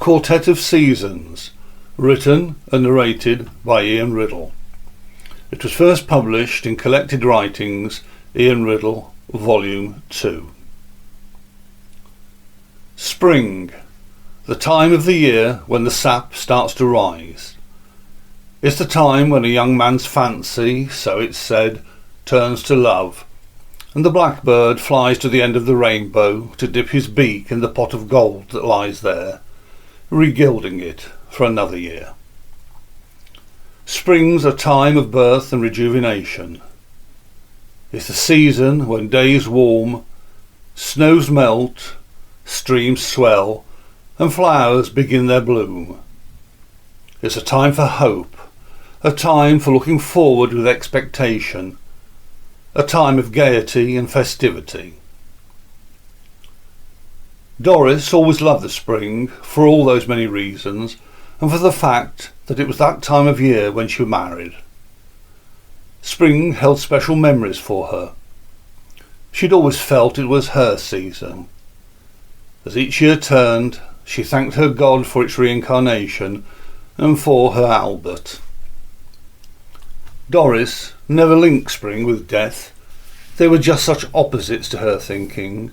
Quartet of Seasons, written and narrated by Ian Riddle. It was first published in Collected Writings, Ian Riddle, Volume 2. Spring, the time of the year when the sap starts to rise. It's the time when a young man's fancy, so it's said, turns to love, and the blackbird flies to the end of the rainbow to dip his beak in the pot of gold that lies there, regilding it for another year. Spring's a time of birth and rejuvenation. It's the season when days warm, snows melt, streams swell, and flowers begin their bloom. It's a time for hope, a time for looking forward with expectation, a time of gaiety and festivity. Doris always loved the spring for all those many reasons, and for the fact that it was that time of year when she married. Spring held special memories for her. She'd always felt it was her season. As each year turned, she thanked her God for its reincarnation and for her Albert. Doris never linked spring with death. They were just such opposites to her thinking.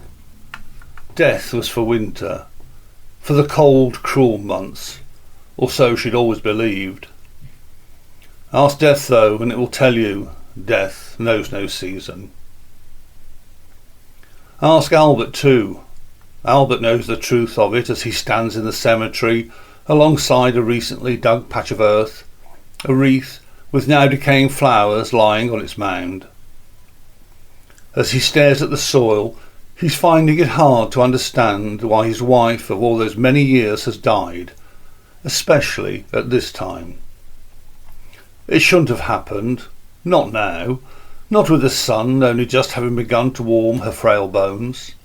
Death was for winter, for the cold, cruel months, or so she'd always believed. Ask Death, though, and it will tell you death knows no season. Ask Albert, too. Albert knows the truth of it as he stands in the cemetery alongside a recently dug patch of earth, a wreath with now decaying flowers lying on its mound. As he stares at the soil, he's finding it hard to understand why his wife of all those many years has died, especially at this time. It shouldn't have happened, not now, not with the sun only just having begun to warm her frail bones.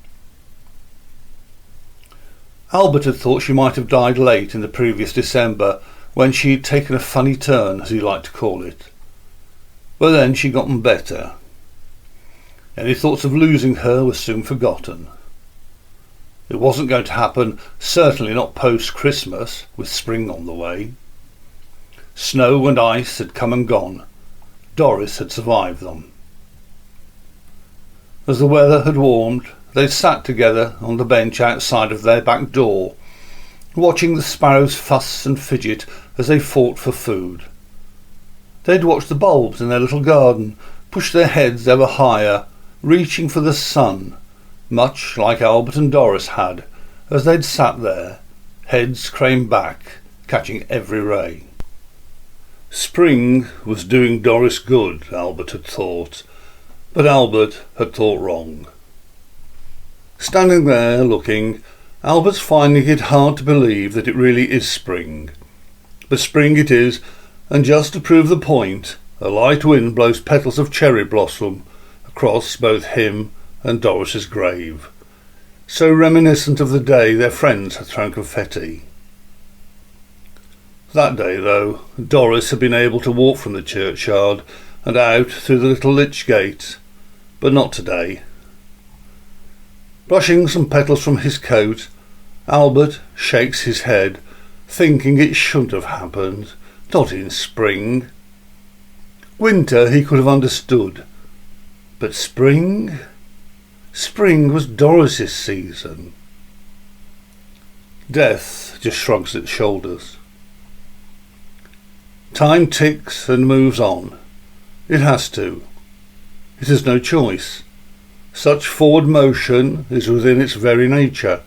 Albert had thought she might have died late in the previous December, when she'd taken a funny turn, as he liked to call it. But then she'd gotten better. Any thoughts of losing her were soon forgotten. It wasn't going to happen, certainly not post-Christmas, with spring on the way. Snow and ice had come and gone. Doris had survived them. As the weather had warmed, they'd sat together on the bench outside of their back door, watching the sparrows fuss and fidget as they fought for food. They'd watched the bulbs in their little garden push their heads ever higher, reaching for the sun, much like Albert and Doris had, as they'd sat there, heads craned back, catching every ray. Spring was doing Doris good, Albert had thought, but Albert had thought wrong. Standing there looking, Albert's finding it hard to believe that it really is spring. But spring it is, and just to prove the point, a light wind blows petals of cherry blossom across both him and Doris's grave, so reminiscent of the day their friends had thrown confetti. That day, though, Doris had been able to walk from the churchyard and out through the little lich gate, but not today. Brushing some petals from his coat, Albert shakes his head, thinking it shouldn't have happened, not in spring. Winter he could have understood, but spring? Spring was Doris's season. Death just shrugs its shoulders. Time ticks and moves on. It has to. It has no choice. Such forward motion is within its very nature.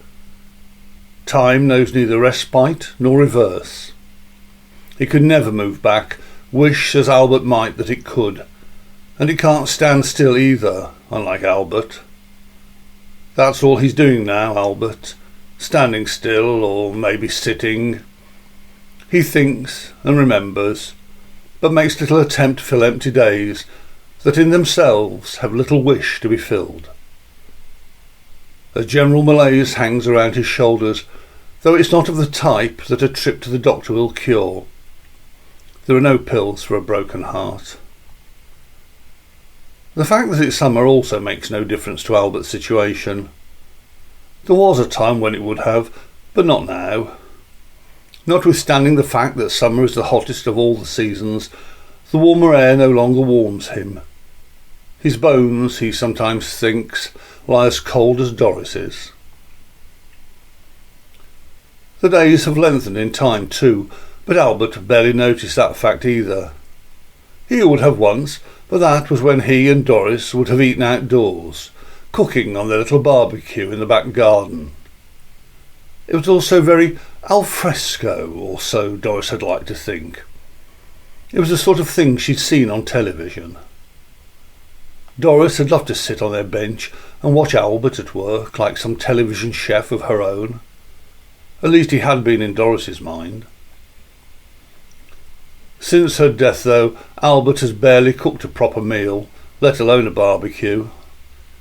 Time knows neither respite nor reverse. It could never move back, wish as Albert might that it could, and it can't stand still either, unlike Albert. That's all he's doing now, Albert, standing still or maybe sitting. He thinks and remembers, but makes little attempt to fill empty days that in themselves have little wish to be filled. A general malaise hangs around his shoulders, though it's not of the type that a trip to the doctor will cure. There are no pills for a broken heart. The fact that it's summer also makes no difference to Albert's situation. There was a time when it would have, but not now. Notwithstanding the fact that summer is the hottest of all the seasons, the warmer air no longer warms him. His bones, he sometimes thinks, lie as cold as Doris's. The days have lengthened in time too, but Albert barely noticed that fact either. He would have once, but that was when he and Doris would have eaten outdoors, cooking on their little barbecue in the back garden. It was also very al fresco, or so Doris had liked to think. It was the sort of thing she'd seen on television. Doris had loved to sit on their bench and watch Albert at work like some television chef of her own. At least he had been in Doris's mind. Since her death, though, Albert has barely cooked a proper meal, let alone a barbecue.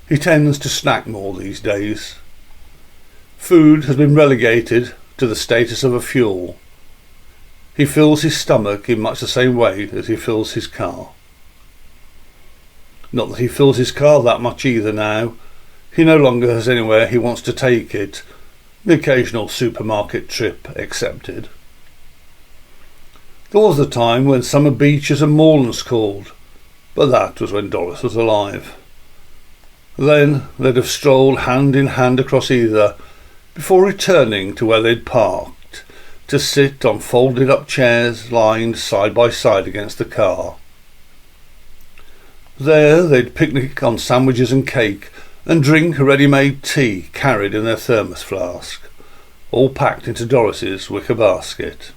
He tends to snack more these days. Food has been relegated to the status of a fuel. He fills his stomach in much the same way as he fills his car. Not that he fills his car that much either now. He no longer has anywhere he wants to take it, the occasional supermarket trip excepted. There was a time when summer beaches and moorlands called, but that was when Doris was alive. Then they'd have strolled hand in hand across either, before returning to where they'd parked, to sit on folded up chairs lined side by side against the car. There they'd picnic on sandwiches and cake, and drink a ready-made tea carried in their thermos flask, all packed into Doris's wicker basket.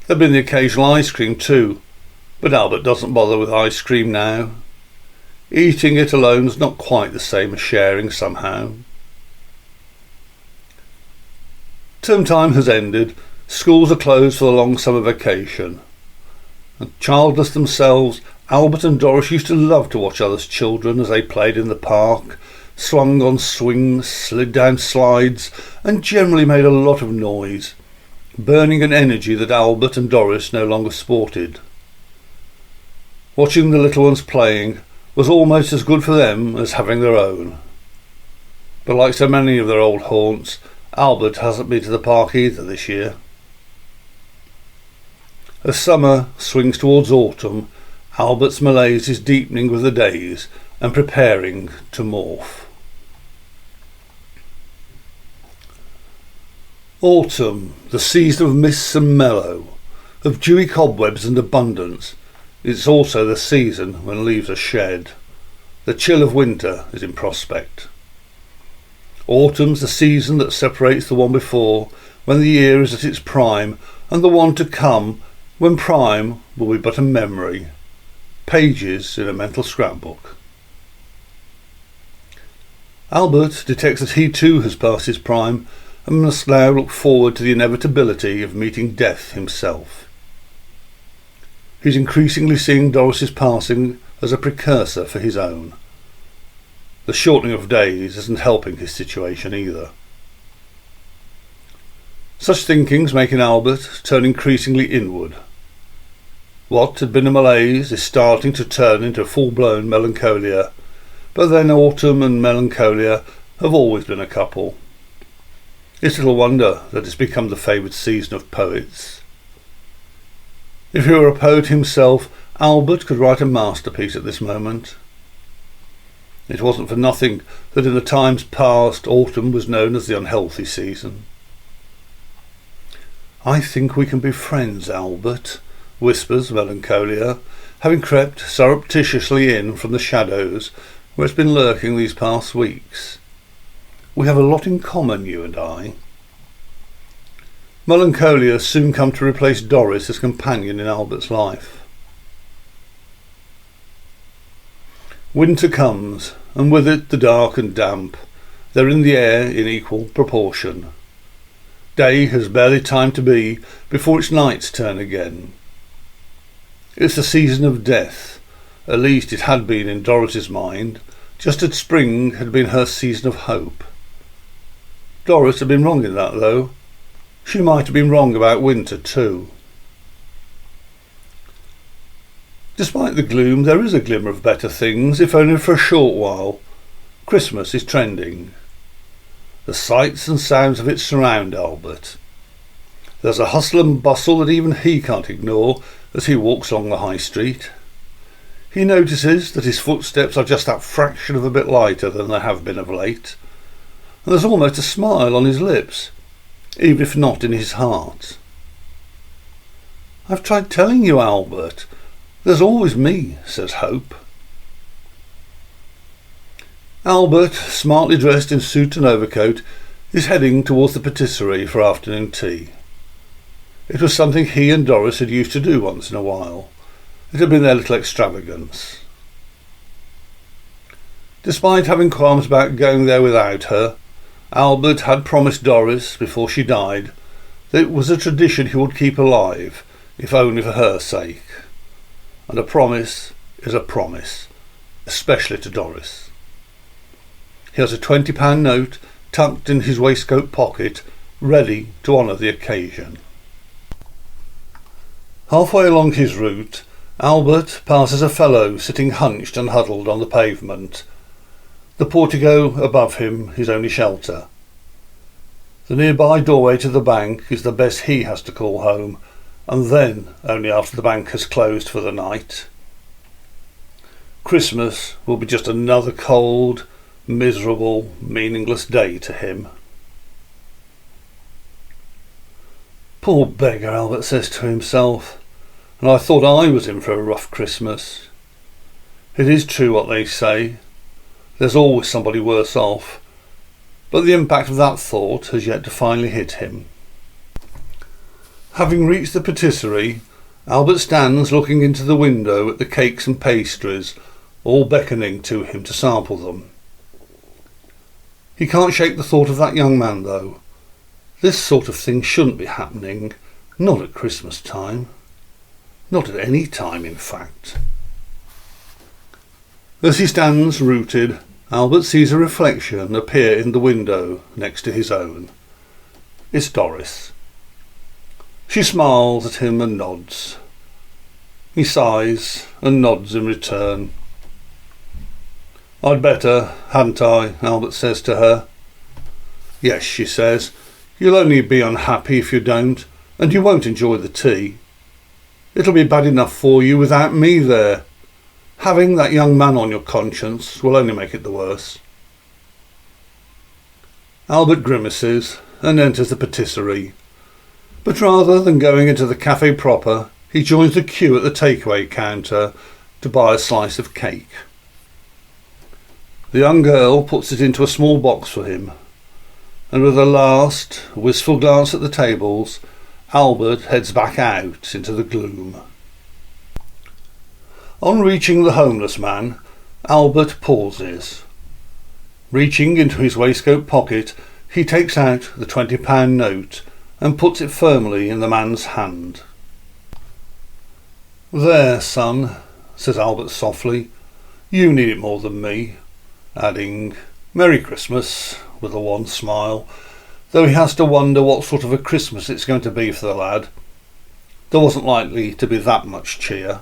There'd been the occasional ice cream too, but Albert doesn't bother with ice cream now. Eating it alone's not quite the same as sharing somehow. Term time has ended, schools are closed for the long summer vacation. And childless themselves, Albert and Doris used to love to watch others' children as they played in the park, swung on swings, slid down slides, and generally made a lot of noise, burning an energy that Albert and Doris no longer sported. Watching the little ones playing was almost as good for them as having their own. But like so many of their old haunts, Albert hasn't been to the park either this year. As summer swings towards autumn, Albert's malaise is deepening with the days and preparing to morph. Autumn, the season of mists and mellow, of dewy cobwebs and abundance, is also the season when leaves are shed. The chill of winter is in prospect. Autumn's the season that separates the one before, when the year is at its prime, and the one to come, when prime will be but a memory, pages in a mental scrapbook. Albert detects that he too has passed his prime, and must now look forward to the inevitability of meeting death himself. He's increasingly seeing Doris's passing as a precursor for his own. The shortening of days isn't helping his situation either. Such thinking's making Albert turn increasingly inward. What had been a malaise is starting to turn into full-blown melancholia, but then autumn and melancholia have always been a couple. It's little wonder that it's become the favoured season of poets. If he were a poet himself, Albert could write a masterpiece at this moment. It wasn't for nothing that in the times past autumn was known as the unhealthy season. "I think we can be friends, Albert," whispers Melancholia, having crept surreptitiously in from the shadows where it's been lurking these past weeks. "We have a lot in common, you and I." Melancholia soon come to replace Doris as companion in Albert's life. Winter comes, and with it the dark and damp. They're in the air in equal proportion. Day has barely time to be before its night's turn again. It's the season of death, at least it had been in Doris's mind, just as spring had been her season of hope. Doris had been wrong in that, though. She might have been wrong about winter too. Despite the gloom, there is a glimmer of better things, if only for a short while. Christmas is trending. The sights and sounds of it surround Albert. There's a hustle and bustle that even he can't ignore as he walks along the high street. He notices that his footsteps are just that fraction of a bit lighter than they have been of late, and there's almost a smile on his lips, even if not in his heart. "I've tried telling you, Albert. There's always me," says Hope. Albert, smartly dressed in suit and overcoat, is heading towards the patisserie for afternoon tea. It was something he and Doris had used to do once in a while. It had been their little extravagance. Despite having qualms about going there without her, Albert had promised Doris, before she died, that it was a tradition he would keep alive, if only for her sake. And a promise is a promise, especially to Doris. He has a £20 note tucked in his waistcoat pocket, ready to honour the occasion. Halfway along his route, Albert passes a fellow sitting hunched and huddled on the pavement. The portico above him his only shelter. The nearby doorway to the bank is the best he has to call home, and then only after the bank has closed for the night. Christmas will be just another cold, miserable, meaningless day to him. "Poor beggar," Albert says to himself, "and I thought I was in for a rough Christmas." It is true what they say. There's always somebody worse off, but the impact of that thought has yet to finally hit him. Having reached the patisserie, Albert stands looking into the window at the cakes and pastries, all beckoning to him to sample them. He can't shake the thought of that young man, though. This sort of thing shouldn't be happening, not at Christmas time. Not at any time, in fact. As he stands rooted, Albert sees a reflection appear in the window next to his own. It's Doris. She smiles at him and nods. He sighs and nods in return. "I'd better, hadn't I?" Albert says to her. "Yes," she says. "You'll only be unhappy if you don't, and you won't enjoy the tea. It'll be bad enough for you without me there. Having that young man on your conscience will only make it the worse." Albert grimaces and enters the patisserie, but rather than going into the cafe proper, he joins the queue at the takeaway counter to buy a slice of cake. The young girl puts it into a small box for him, and with a last wistful glance at the tables, Albert heads back out into the gloom. On reaching the homeless man, Albert pauses. Reaching into his waistcoat pocket, he takes out the £20 note and puts it firmly in the man's hand. "There, son," says Albert softly. "You need it more than me," adding, "Merry Christmas," with a wan smile, though he has to wonder what sort of a Christmas it's going to be for the lad. There wasn't likely to be that much cheer.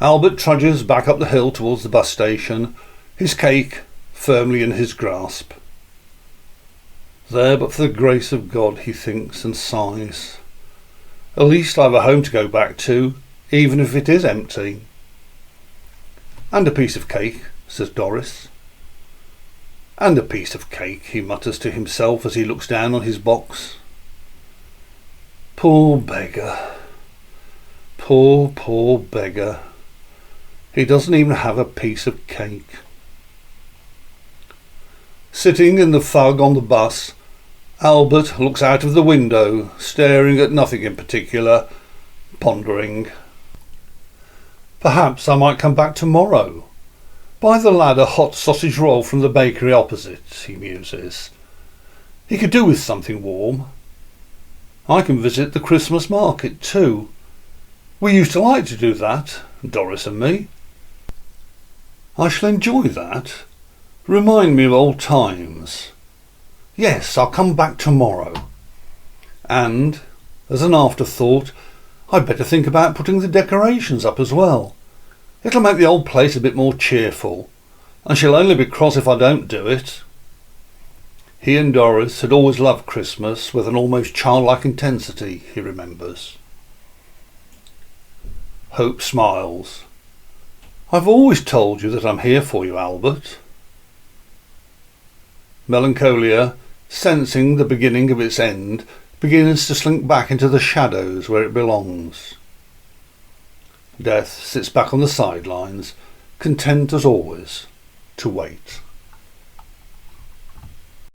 Albert trudges back up the hill towards the bus station, his cake firmly in his grasp. There but for the grace of God, he thinks and sighs. At least I have a home to go back to, even if it is empty. "And a piece of cake," says Doris. "And a piece of cake," he mutters to himself as he looks down on his box. Poor beggar. Poor beggar. He doesn't even have a piece of cake. Sitting in the fug on the bus, Albert looks out of the window, staring at nothing in particular, pondering. Perhaps I might come back tomorrow. Buy the lad a hot sausage roll from the bakery opposite, he muses. He could do with something warm. I can visit the Christmas market too. We used to like to do that, Doris and me. I shall enjoy that. Remind me of old times. Yes, I'll come back tomorrow. And, as an afterthought, I'd better think about putting the decorations up as well. It'll make the old place a bit more cheerful, and she'll only be cross if I don't do it. He and Doris had always loved Christmas with an almost childlike intensity, he remembers. Hope smiles. I've always told you that I'm here for you, Albert. Melancholia, sensing the beginning of its end, begins to slink back into the shadows where it belongs. Death sits back on the sidelines, content as always to wait.